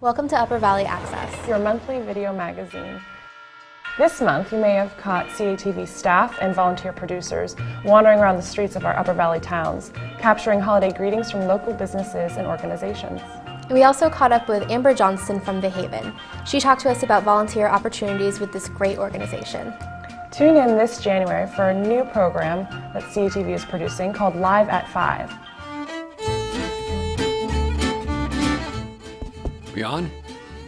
Welcome to Upper Valley Access, your monthly video magazine. This month, you may have caught CATV staff and volunteer producers wandering around the streets of our Upper Valley towns, capturing holiday greetings from local businesses and organizations. We also caught up with Amber Johnston from The Haven. She talked to us about volunteer opportunities with this great organization. Tune in this January for a new program that CATV is producing called Live at 5. We on?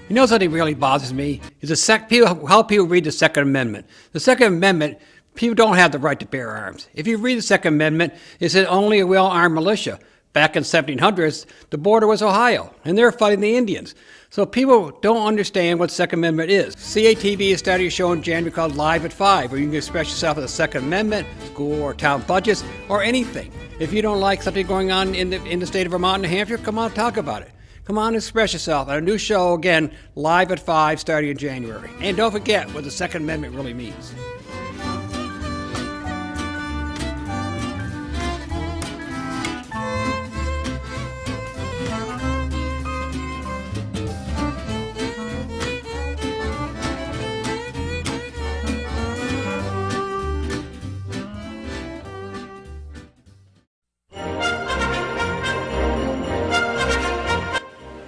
You know something really bothers me? Is how people read the Second Amendment. The Second Amendment, people don't have the right to bear arms. If you read the Second Amendment, it said only a well-armed militia. Back in the 1700s, the border was Ohio, and they were fighting the Indians. So people don't understand what the Second Amendment is. CATV is starting a show in January called Live at 5, where you can express yourself on the Second Amendment, school or town budgets, or anything. If you don't like something going on in the state of Vermont and New Hampshire, come on, talk about it. Come on and express yourself on a new show, again, Live at 5, starting in January. And don't forget what the Second Amendment really means.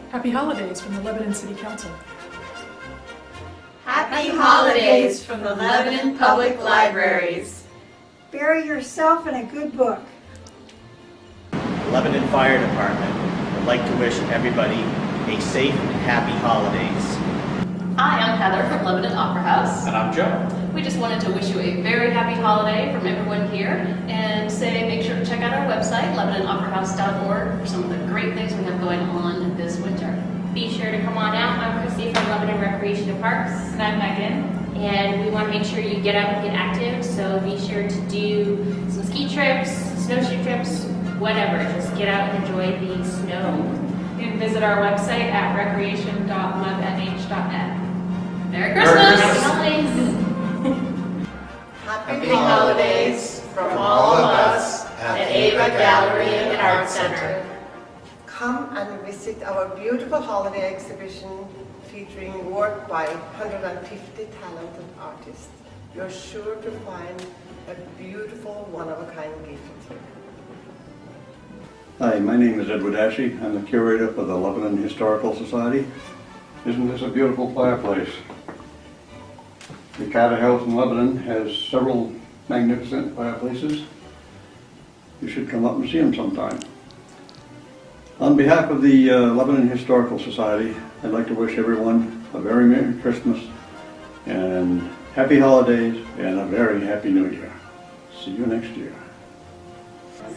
Happy holidays from the Lebanon City Council. Happy holidays from the Lebanon Public Libraries. Bury yourself in a good book. Lebanon Fire Department would like to wish everybody a safe and happy holidays. Hi, I'm Heather from Lebanon Opera House. And I'm Joe. We just wanted to wish you a very happy holiday from everyone here and say make sure to check out our website, LebanonOperaHouse.org, for some of the great things we have going on this winter. Be sure to come on out. I'm Christy from Lebanon Recreation and Parks. And I'm Megan. And we want to make sure you get out and get active, so be sure to do some ski trips, snowshoe trips, whatever. Just get out and enjoy the snow. You can visit our website at recreation.lebnh.net. Merry Christmas! Happy holidays! Happy holidays from all of us at Ava Gallery and Art Center. Come and visit our beautiful holiday exhibition featuring work by 150 talented artists. You're sure to find a beautiful, one-of-a-kind gift here. Hi, my name is Edward Ashe. I'm the curator for the Lebanon Historical Society. Isn't this a beautiful fireplace? The Carter House in Lebanon has several magnificent fireplaces. You should come up and see them sometime. On behalf of the Lebanon Historical Society, I'd like to wish everyone a very Merry Christmas and Happy Holidays and a very Happy New Year. See you next year.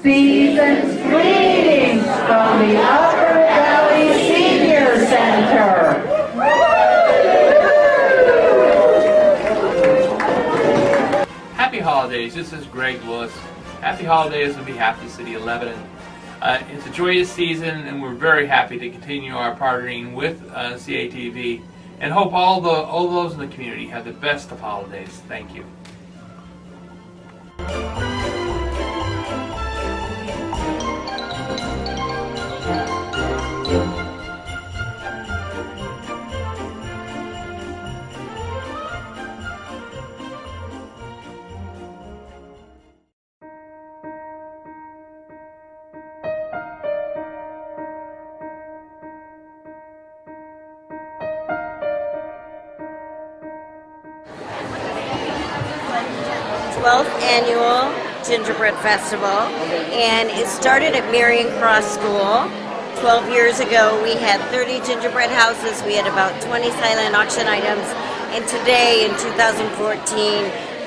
Season's greetings from the Upper Valley Senior Center. Happy holidays, this is Greg Lewis. Happy holidays on behalf of the City of Lebanon. It's a joyous season and we're very happy to continue our partnering with CATV and hope all those in the community have the best of holidays. Thank you. Annual Gingerbread Festival, and it started at Marion Cross School. 12 years ago we had 30 gingerbread houses, we had about 20 silent auction items, and today in 2014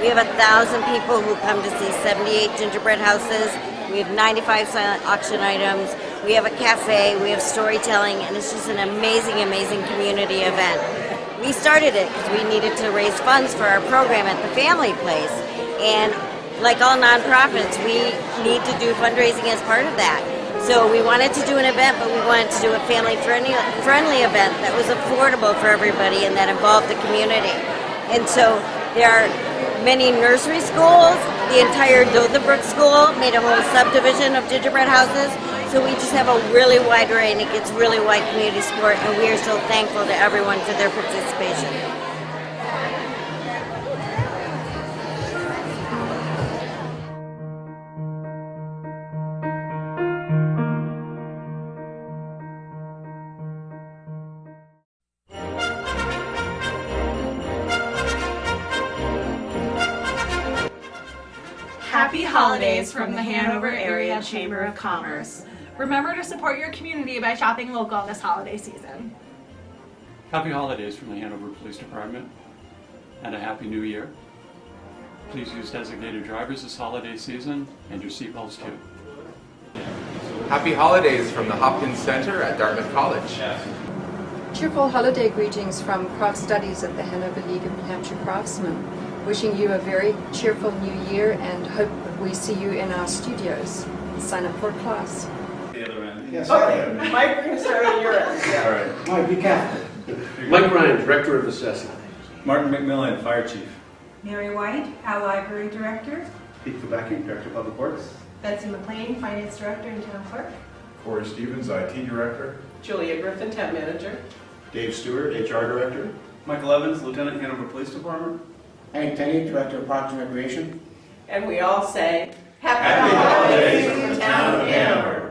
we have 1,000 people who come to see 78 gingerbread houses. We have 95 silent auction items, we have a cafe, we have storytelling, and it's just an amazing community event. We started it because we needed to raise funds for our program at the Family Place. And like all nonprofits, we need to do fundraising as part of that. So we wanted to do an event, but we wanted to do a family-friendly event that was affordable for everybody and that involved the community. And so there are many nursery schools. The entire Dothebrook School made a whole subdivision of gingerbread houses. So we just have a really wide array and it gets really wide community support, and we are so thankful to everyone for their participation. Happy holidays from the Hanover Area Chamber of Commerce. Remember to support your community by shopping local this holiday season. Happy holidays from the Hanover Police Department and a Happy New Year. Please use designated drivers this holiday season and your seatbelts too. Happy holidays from the Hopkins Center at Dartmouth College. Cheerful holiday greetings from Craft Studies at the Hanover League of New Hampshire Craftsmen. Wishing you a very cheerful new year and hope we see you in our studios. Sign up for a class. The other end. Yes. Okay, Mike, we're going to start on your end. Yeah. All right. Mike, be careful. Mike Ryan, Director of Assessing. Martin McMillan, Fire Chief. Mary White, our Library Director. Pete Kubacki, Director of Public Works. Betsy McLean, Finance Director and Town Clerk. Corey Stevens, IT Director. Julia Griffin, Town Manager. Dave Stewart, HR Director. Michael Evans, Lieutenant, Hanover Police Department. Hank Tenney, Director of Parks and Recreation. And we all say, Happy Holidays from the Town of Hanover.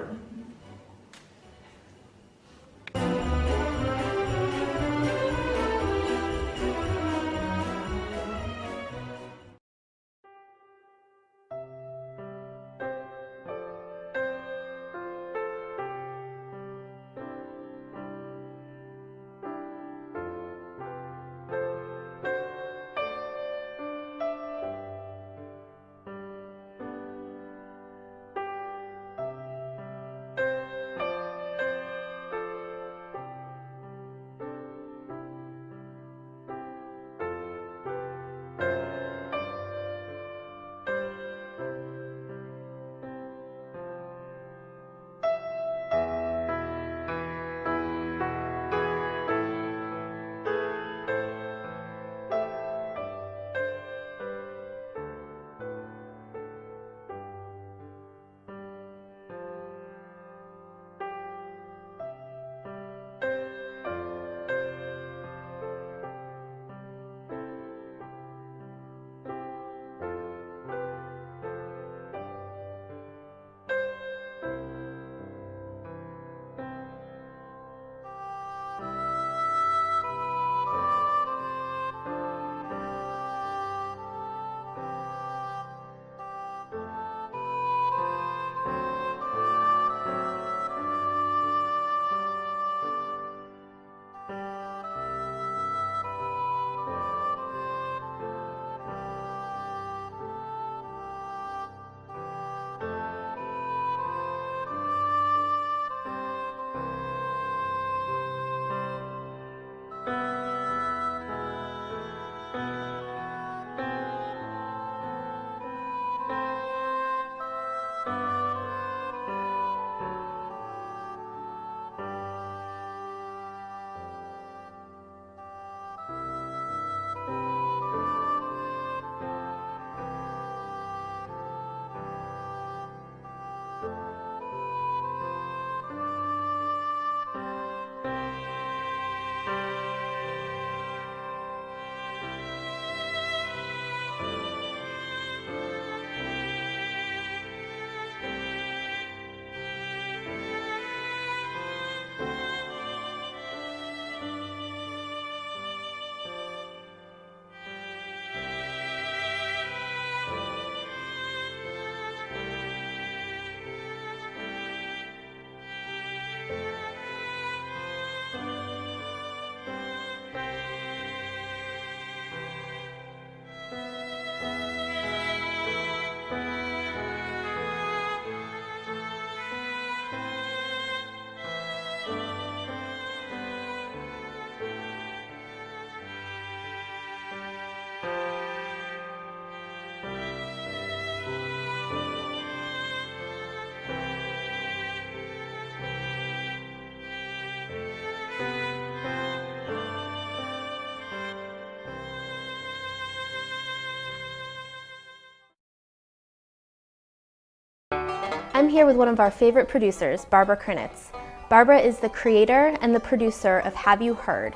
I'm here with one of our favorite producers, Barbara Krinitz. Barbara is the creator and the producer of Have You Heard?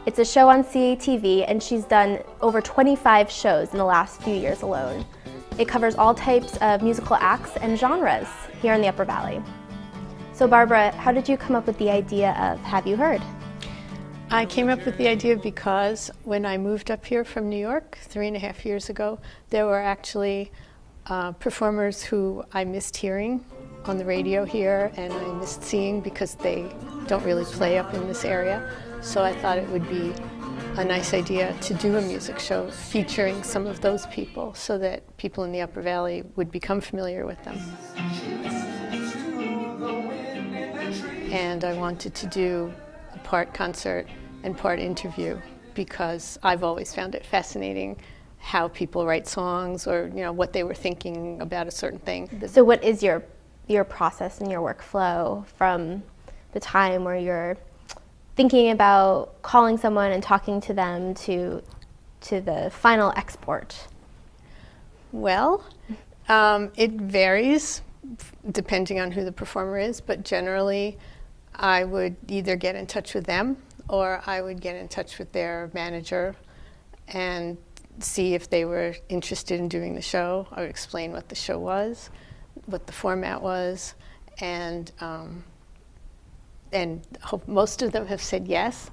It's a show on CATV, and she's done over 25 shows in the last few years alone. It covers all types of musical acts and genres here in the Upper Valley. So Barbara, how did you come up with the idea of Have You Heard? I came up with the idea because when I moved up here from New York 3.5 years ago, there were actually performers who I missed hearing on the radio here, and I missed seeing because they don't really play up in this area. So I thought it would be a nice idea to do a music show featuring some of those people so that people in the Upper Valley would become familiar with them. And I wanted to do a part concert and part interview because I've always found it fascinating how people write songs or what they were thinking about a certain thing. So what is your process and your workflow from the time where you're thinking about calling someone and talking to them to the final export? Well, it varies depending on who the performer is, but generally I would either get in touch with them or I would get in touch with their manager and see if they were interested in doing the show. I would explain what the show was, what the format was, and most of them have said yes.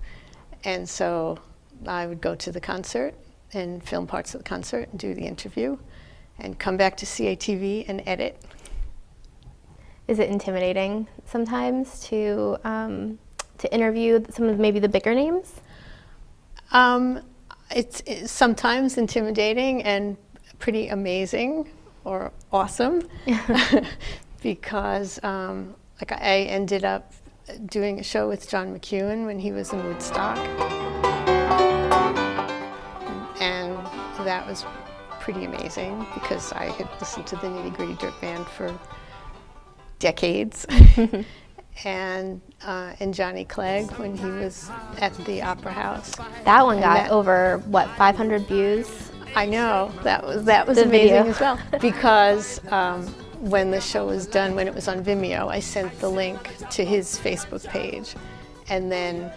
And so I would go to the concert and film parts of the concert and do the interview and come back to CATV and edit. Is it intimidating sometimes to interview some of maybe the bigger names? It's sometimes intimidating and pretty amazing or awesome because like I ended up doing a show with John McEuen when he was in Woodstock, and that was pretty amazing because I had listened to the Nitty Gritty Dirt Band for decades. And Johnny Clegg when he was at the Opera House. That one got over, what, 500 views? I know, that was amazing video as well. Because when the show was done, when it was on Vimeo, I sent the link to his Facebook page. And then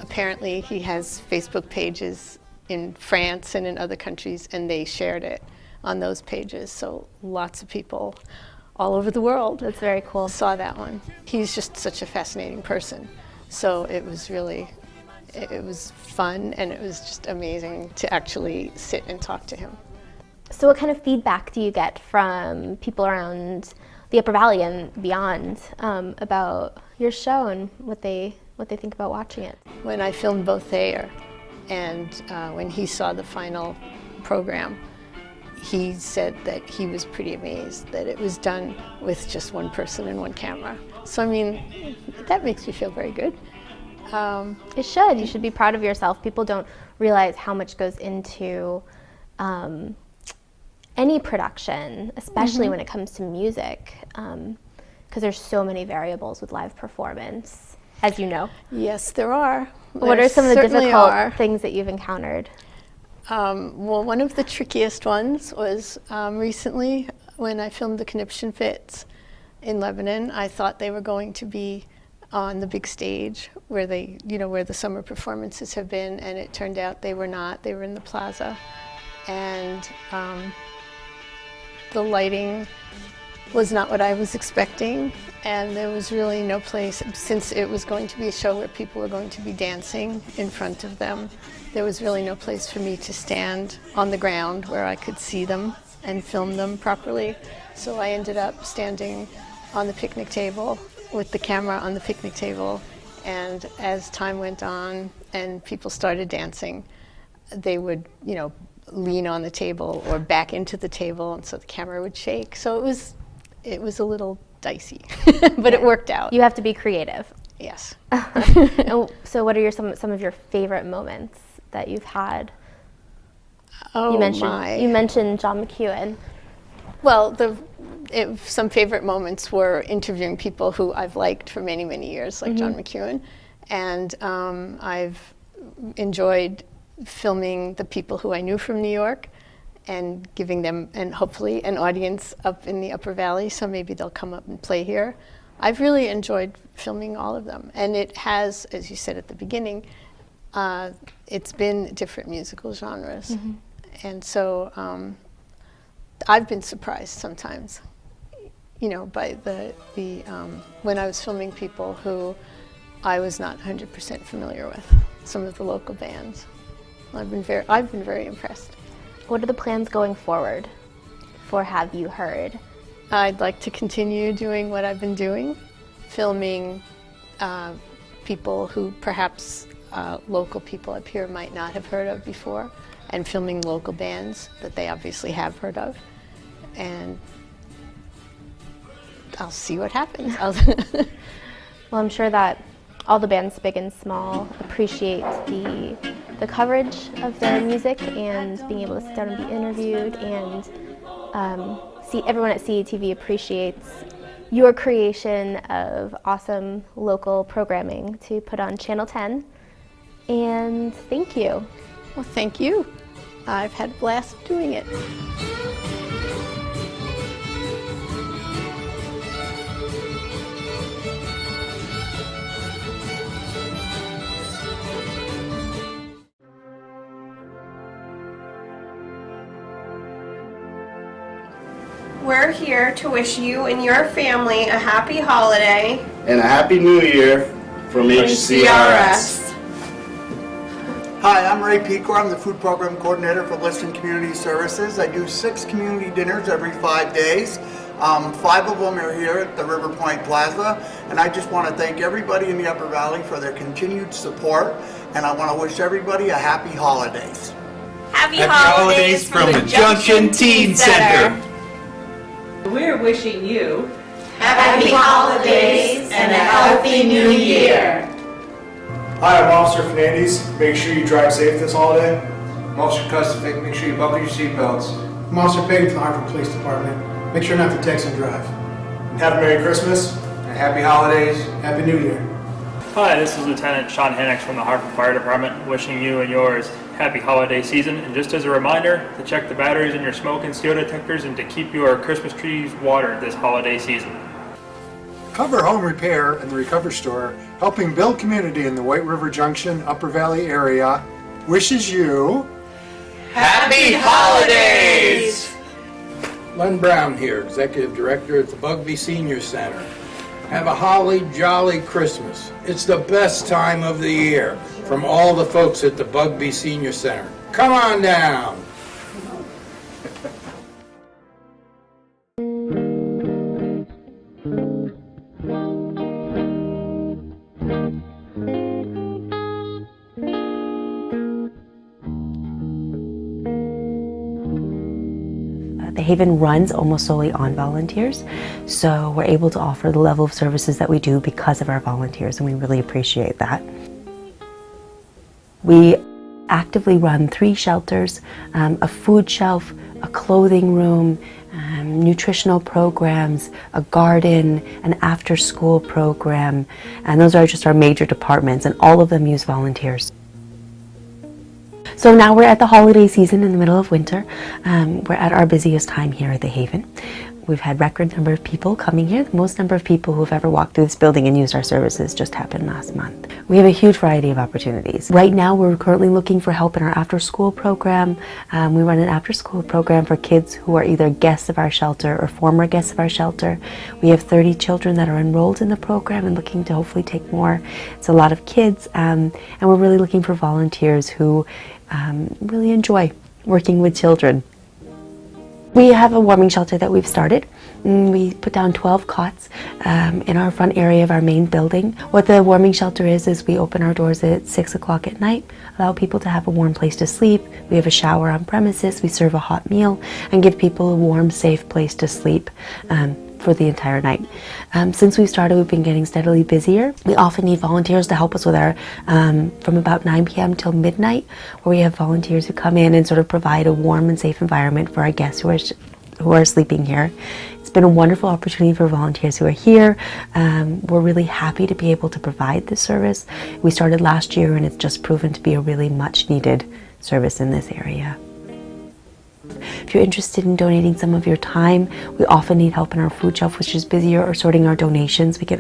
apparently he has Facebook pages in France and in other countries, and they shared it on those pages. So lots of people all over the world. That's very cool. Saw that one. He's just such a fascinating person. So it was fun, and it was just amazing to actually sit and talk to him. So what kind of feedback do you get from people around the Upper Valley and beyond about your show and what they think about watching it? When I filmed Both There and when he saw the final program, he said that he was pretty amazed that it was done with just one person and one camera. So I mean, that makes me feel very good. It should. You should be proud of yourself. People don't realize how much goes into any production, especially when it comes to music, because there's so many variables with live performance, as you know. Yes, there are. What are some of the difficult things that you've encountered? Well, one of the trickiest ones was recently when I filmed the Conniption Fits in Lebanon. I thought they were going to be on the big stage where where the summer performances have been, and it turned out they were not. They were in the plaza, and the lighting was not what I was expecting, and there was really no place, since it was going to be a show where people were going to be dancing in front of them. There was really no place for me to stand on the ground where I could see them and film them properly. So I ended up standing on the picnic table with the camera on the picnic table, and as time went on and people started dancing, they would, lean on the table or back into the table, and so the camera would shake. So it was a little dicey, but it worked out. You have to be creative. Yes. So what are some of your favorite moments that you've had? Oh, you mentioned John McEuen. Well, some favorite moments were interviewing people who I've liked for many, many years, like John McEuen. And I've enjoyed filming the people who I knew from New York and giving them, and hopefully, an audience up in the Upper Valley, so maybe they'll come up and play here. I've really enjoyed filming all of them, and it has, as you said at the beginning, it's been different musical genres. Mm-hmm. And so I've been surprised sometimes, you know, by the when I was filming people who I was not 100% familiar with, some of the local bands. I've been very impressed. What are the plans going forward for Have You Heard? I'd like to continue doing what I've been doing, filming people who perhaps local people up here might not have heard of before, and filming local bands that they obviously have heard of. And I'll see what happens. Well, I'm sure that all the bands, big and small, appreciate the coverage of their music and being able to sit down and be interviewed, and everyone at CATV appreciates your creation of awesome local programming to put on Channel 10. And thank you. Well, thank you. I've had a blast doing it. We're here to wish you and your family a happy holiday And a Happy New Year from HCRS. Hi, I'm Ray Pecor. I'm the Food Program Coordinator for Liston Community Services. I do 6 community dinners every 5 days. 5 of them are here at the River Point Plaza, and I just want to thank everybody in the Upper Valley for their continued support, and I want to wish everybody a happy holidays. Happy holidays from the Junction Teen Center. We're wishing you Happy holidays and a healthy new year. Hi, I'm Officer Fernandez. Make sure you drive safe this holiday. I'm Officer Kustovic. Make sure you buckle your seatbelts. I'm Officer Payton from the Hartford Police Department. Make sure not to text and drive. Have a Merry Christmas. And Happy Holidays. Happy New Year. Hi, this is Lieutenant Sean Hennick from the Hartford Fire Department, wishing you and yours happy holiday season. And just as a reminder, to check the batteries in your smoke and steel detectors and to keep your Christmas trees watered this holiday season. Cover Home Repair and the Recover Store, helping build community in the White River Junction, Upper Valley area, wishes you Happy Holidays! Len Brown here, Executive Director at the Bugby Senior Center. Have a holly jolly Christmas. It's the best time of the year from all the folks at the Bugby Senior Center. Come on down. The Haven runs almost solely on volunteers, so we're able to offer the level of services that we do because of our volunteers, and we really appreciate that. We actively run 3 shelters, a food shelf, a clothing room, nutritional programs, a garden, an after-school program, and those are just our major departments, and all of them use volunteers. So now we're at the holiday season in the middle of winter. We're at our busiest time here at the Haven. We've had record number of people coming here. The most number of people who've ever walked through this building and used our services just happened last month. We have a huge variety of opportunities. Right now we're currently looking for help in our after-school program. We run an after-school program for kids who are either guests of our shelter or former guests of our shelter. We have 30 children that are enrolled in the program and looking to hopefully take more. It's a lot of kids, and we're really looking for volunteers who really enjoy working with children. We have a warming shelter that we've started. We put down 12 cots in our front area of our main building. What the warming shelter is we open our doors at 6 o'clock at night, allow people to have a warm place to sleep. We have a shower on premises, we serve a hot meal, and give people a warm, safe place to sleep for the entire night. Since we started, we've been getting steadily busier. We often need volunteers to help us with our, from about 9 p.m. till midnight, where we have volunteers who come in and sort of provide a warm and safe environment for our guests who are sleeping here. It's been a wonderful opportunity for volunteers who are here. We're really happy to be able to provide this service. We started last year and it's just proven to be a really much needed service in this area. If you're interested in donating some of your time, we often need help in our food shelf, which is busier, or sorting our donations. We get,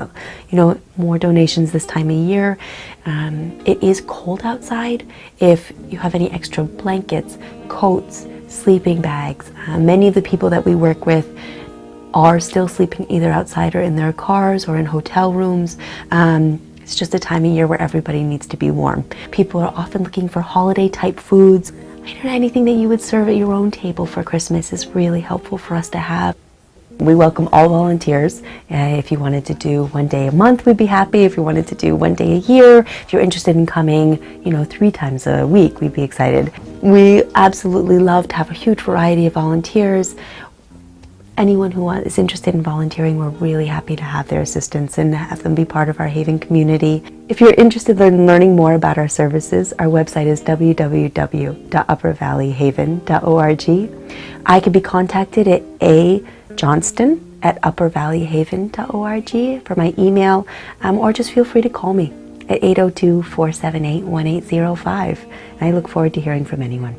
more donations this time of year. It is cold outside. If you have any extra blankets, coats, sleeping bags, many of the people that we work with are still sleeping either outside or in their cars or in hotel rooms. It's just a time of year where everybody needs to be warm. People are often looking for holiday type foods. Anything that you would serve at your own table for Christmas is really helpful for us to have. We welcome all volunteers. If you wanted to do 1 day a month, we'd be happy. If you wanted to do 1 day a year, if you're interested in coming, 3 times a week, we'd be excited. We absolutely love to have a huge variety of volunteers. Anyone who is interested in volunteering, we're really happy to have their assistance and have them be part of our Haven community. If you're interested in learning more about our services, our website is www.uppervalleyhaven.org. I can be contacted at ajohnston@uppervalleyhaven.org for my email, or just feel free to call me at 802-478-1805. I look forward to hearing from anyone.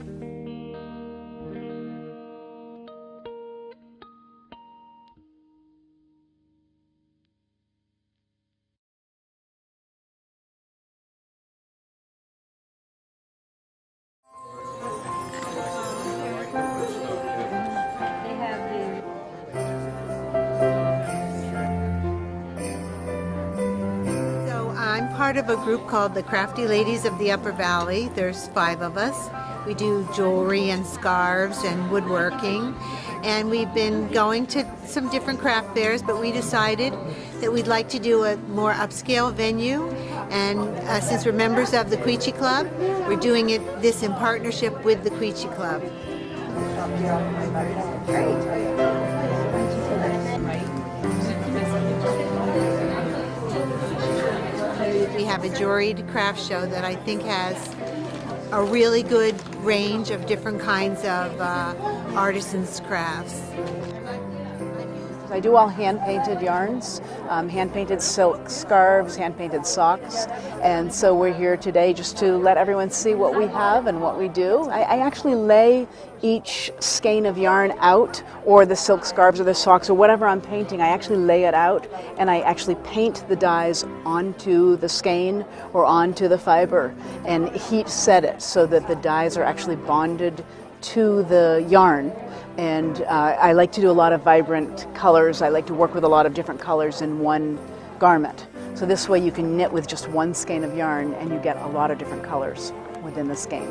I'm part of a group called the Crafty Ladies of the Upper Valley. There's 5 of us. We do jewelry and scarves and woodworking. And we've been going to some different craft fairs, but we decided that we'd like to do a more upscale venue. And since we're members of the Quechee Club, we're doing this in partnership with the Quechee Club. We have a jewelry craft show that I think has a really good range of different kinds of artisans' crafts. I do all hand-painted yarns, hand-painted silk scarves, hand-painted socks, and so we're here today just to let everyone see what we have and what we do. I actually lay each skein of yarn out, or the silk scarves or the socks or whatever I'm painting, I actually lay it out and I actually paint the dyes onto the skein or onto the fiber and heat set it so that the dyes are actually bonded to the yarn. And I like to do a lot of vibrant colors. I like to work with a lot of different colors in one garment. So this way you can knit with just one skein of yarn and you get a lot of different colors within the skein.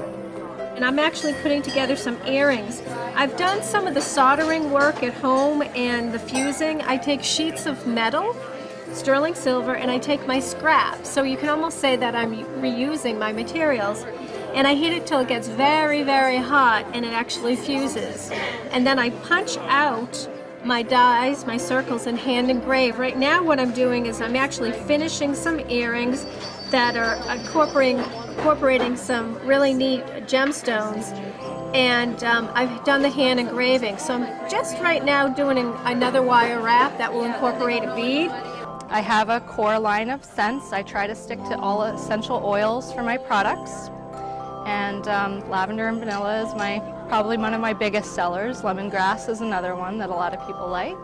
And I'm actually putting together some earrings. I've done some of the soldering work at home and the fusing. I take sheets of metal, sterling silver, and I take my scraps. So you can almost say that I'm reusing my materials. And I heat it till it gets very, very hot and it actually fuses. And then I punch out my dies, my circles, and hand engrave. Right now what I'm doing is I'm actually finishing some earrings that are incorporating some really neat gemstones. And I've done the hand engraving. So I'm just right now doing another wire wrap that will incorporate a bead. I have a core line of scents. I try to stick to all essential oils for my products. And lavender and vanilla is probably one of my biggest sellers. Lemongrass is another one that a lot of people like.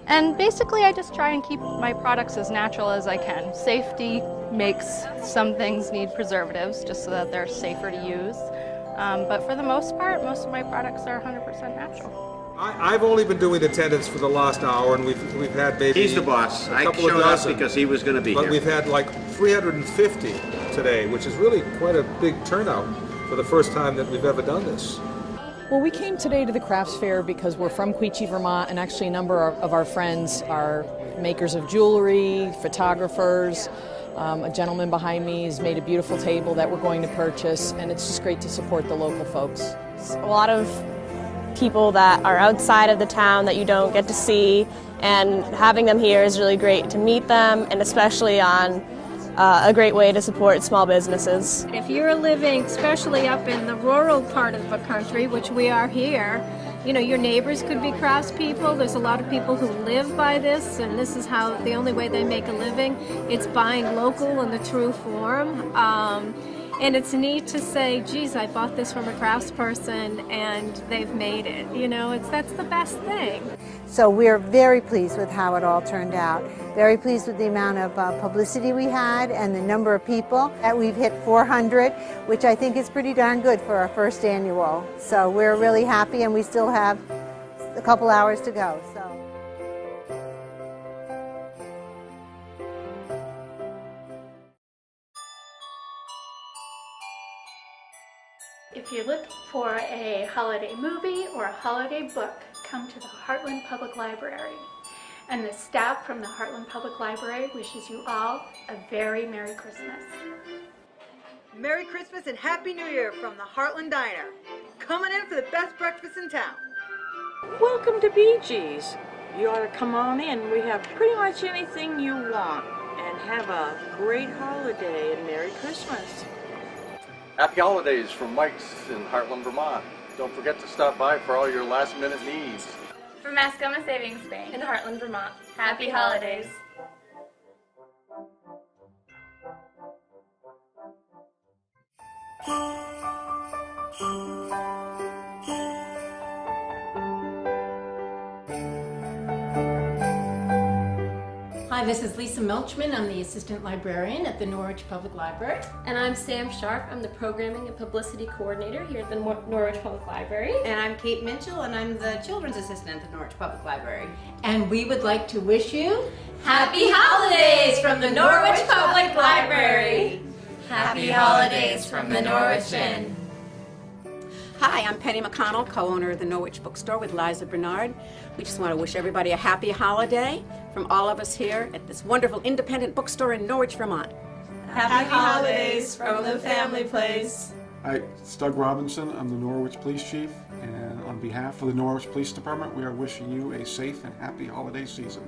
And basically I just try and keep my products as natural as I can. Safety makes some things need preservatives just so that they're safer to use. But for the most part, most of my products are 100% natural. I've only been doing attendance for the last hour, and we've had maybe He's the boss. a I couple of showed up dozen, because he was going to be but here. we've had like 350 today, which is really quite a big turnout for the first time that we've ever done this. Well, we came today to the crafts fair because we're from Quechee, Vermont, and actually a number of our friends are makers of jewelry, photographers. A gentleman behind me has made a beautiful table that we're going to purchase, and it's just great to support the local folks. A lot of people that are outside of the town that you don't get to see, and having them here is really great to meet them, and especially on a great way to support small businesses. If you're living, especially up in the rural part of the country, which we are here, your neighbors could be craftspeople. There's a lot of people who live by this, and this is the only way they make a living. It's buying local in the true form. And it's neat to say, geez, I bought this from a craftsperson and they've made it. You know, that's the best thing. So we're very pleased with how it all turned out. Very pleased with the amount of publicity we had and the number of people that we've hit 400, which I think is pretty darn good for our first annual. So we're really happy, and we still have a couple hours to go. So. If you're looking for a holiday movie or a holiday book, come to the Heartland Public Library. And the staff from the Heartland Public Library wishes you all a very Merry Christmas. Merry Christmas and Happy New Year from the Heartland Diner. Coming in for the best breakfast in town. Welcome to Bee Gees. You ought to come on in. We have pretty much anything you want. And have a great holiday and Merry Christmas. Happy holidays from Mike's in Heartland, Vermont. Don't forget to stop by for all your last-minute needs. From Mascoma Savings Bank in Heartland, Vermont, Happy Holidays. Hi, this is Lisa Melchman. I'm the Assistant Librarian at the Norwich Public Library. And I'm Sam Sharp. I'm the Programming and Publicity Coordinator here at the Norwich Public Library. And I'm Kate Minchell, and I'm the Children's Assistant at the Norwich Public Library. And we would like to wish you Happy Holidays from the Norwich Public Library. Happy Holidays from the Norwich Inn. Hi, I'm Penny McConnell, co-owner of the Norwich Bookstore with Liza Bernard. We just want to wish everybody a happy holiday from all of us here at this wonderful independent bookstore in Norwich, Vermont. Happy Holidays from the family place. Hi, it's Doug Robinson. I'm the Norwich Police Chief, and on behalf of the Norwich Police Department, we are wishing you a safe and happy holiday season.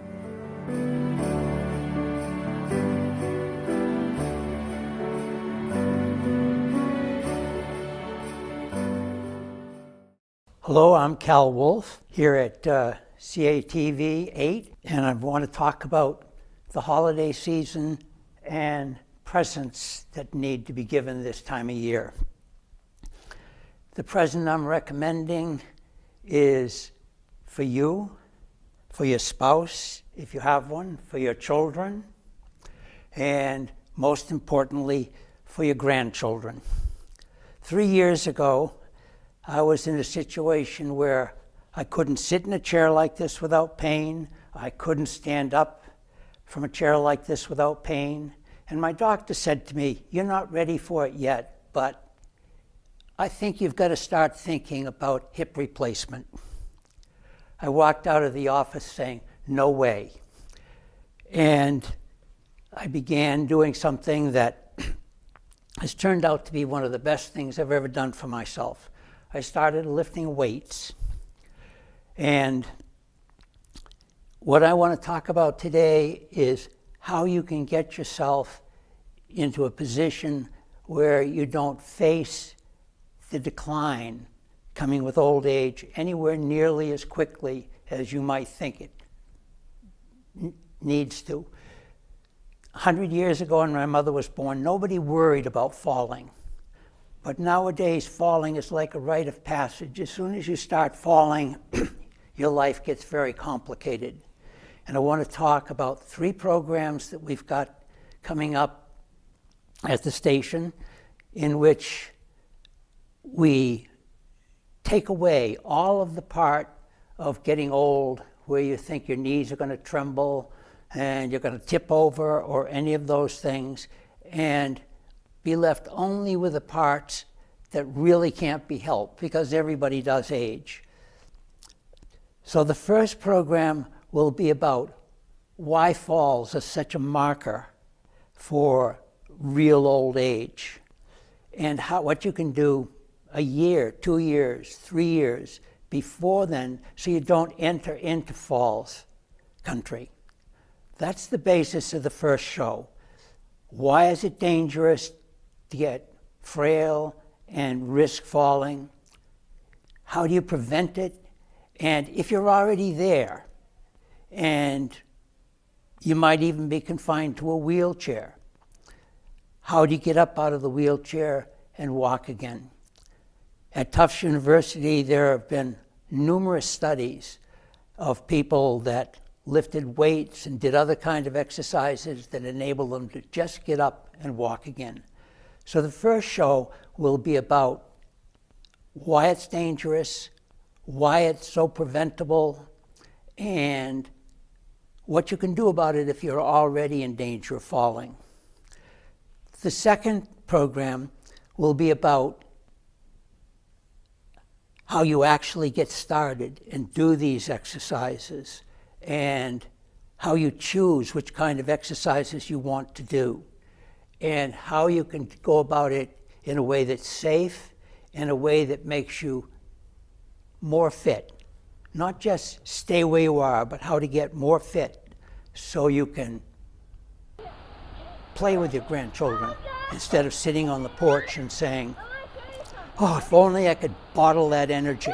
Hello, I'm Cal Wolf here at CATV 8, and I want to talk about the holiday season and presents that need to be given this time of year. The present I'm recommending is for you, for your spouse, if you have one, for your children, and most importantly, for your grandchildren. 3 years ago, I was in a situation where I couldn't sit in a chair like this without pain. I couldn't stand up from a chair like this without pain. And my doctor said to me, "You're not ready for it yet, but I think you've got to start thinking about hip replacement." I walked out of the office saying, "No way." And I began doing something that has turned out to be one of the best things I've ever done for myself. I started lifting weights. And what I want to talk about today is how you can get yourself into a position where you don't face the decline coming with old age anywhere nearly as quickly as you might think it needs to. 100 years ago when my mother was born, nobody worried about falling. But nowadays, falling is like a rite of passage. As soon as you start falling, your life gets very complicated. And I want to talk about 3 programs that we've got coming up at the station in which we take away all of the part of getting old where you think your knees are going to tremble and you're going to tip over or any of those things, and be left only with the parts that really can't be helped because everybody does age. So the first program will be about why falls are such a marker for real old age and what you can do a year, 2 years, 3 years before then so you don't enter into falls country. That's the basis of the first show. Why is it dangerous to get frail and risk falling? How do you prevent it? And if you're already there, and you might even be confined to a wheelchair, how do you get up out of the wheelchair and walk again? At Tufts University, there have been numerous studies of people that lifted weights and did other kinds of exercises that enable them to just get up and walk again. So the first show will be about why it's dangerous, why it's so preventable, and what you can do about it if you're already in danger of falling. The second program will be about how you actually get started and do these exercises, and how you choose which kind of exercises you want to do, and how you can go about it in a way that's safe, in a way that makes you more fit. Not just stay where you are, but how to get more fit so you can play with your grandchildren instead of sitting on the porch and saying, oh, if only I could bottle that energy.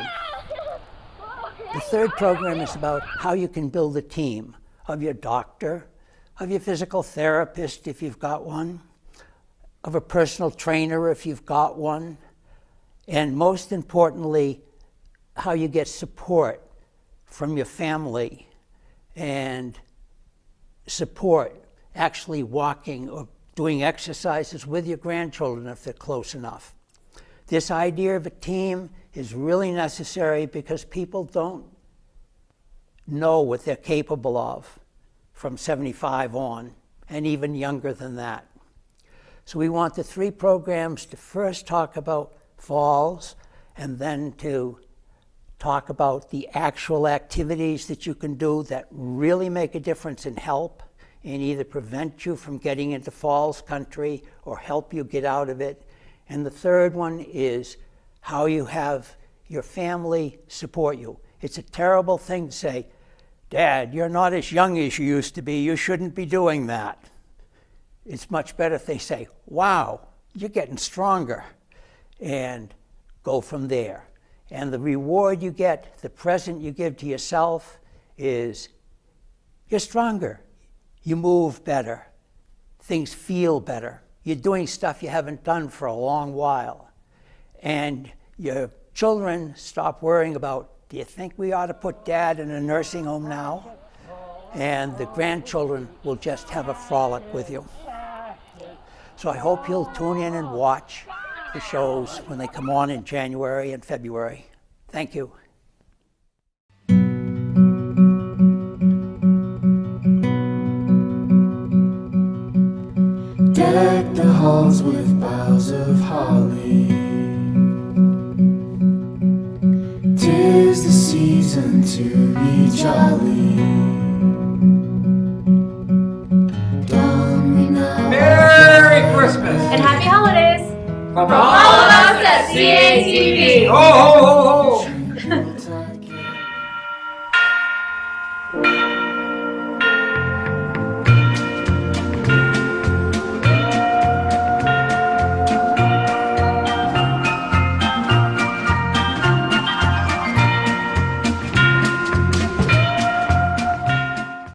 The third program is about how you can build a team of your doctor, of your physical therapist if you've got one, of a personal trainer if you've got one, and most importantly, how you get support from your family and support actually walking or doing exercises with your grandchildren if they're close enough. This idea of a team is really necessary because people don't know what they're capable of from 75 on, and even younger than that. So we want the three programs to first talk about falls, and then to talk about the actual activities that you can do that really make a difference and help, and either prevent you from getting into falls country or help you get out of it. And the third one is how you have your family support you. It's a terrible thing to say, Dad, you're not as young as you used to be. You shouldn't be doing that. It's much better if they say, wow, you're getting stronger, and go from there. And the reward you get, the present you give to yourself is you're stronger. You move better. Things feel better. You're doing stuff you haven't done for a long while. And your children stop worrying about, do you think we ought to put Dad in a nursing home now? And the grandchildren will just have a frolic with you. So I hope you'll tune in and watch the shows when they come on in January and February. Thank you. Deck the halls with boughs of holly. 'Tis the season to be jolly. Don we now Merry Christmas! And happy holidays! From all of us at CATV! Ho, ho, ho, ho!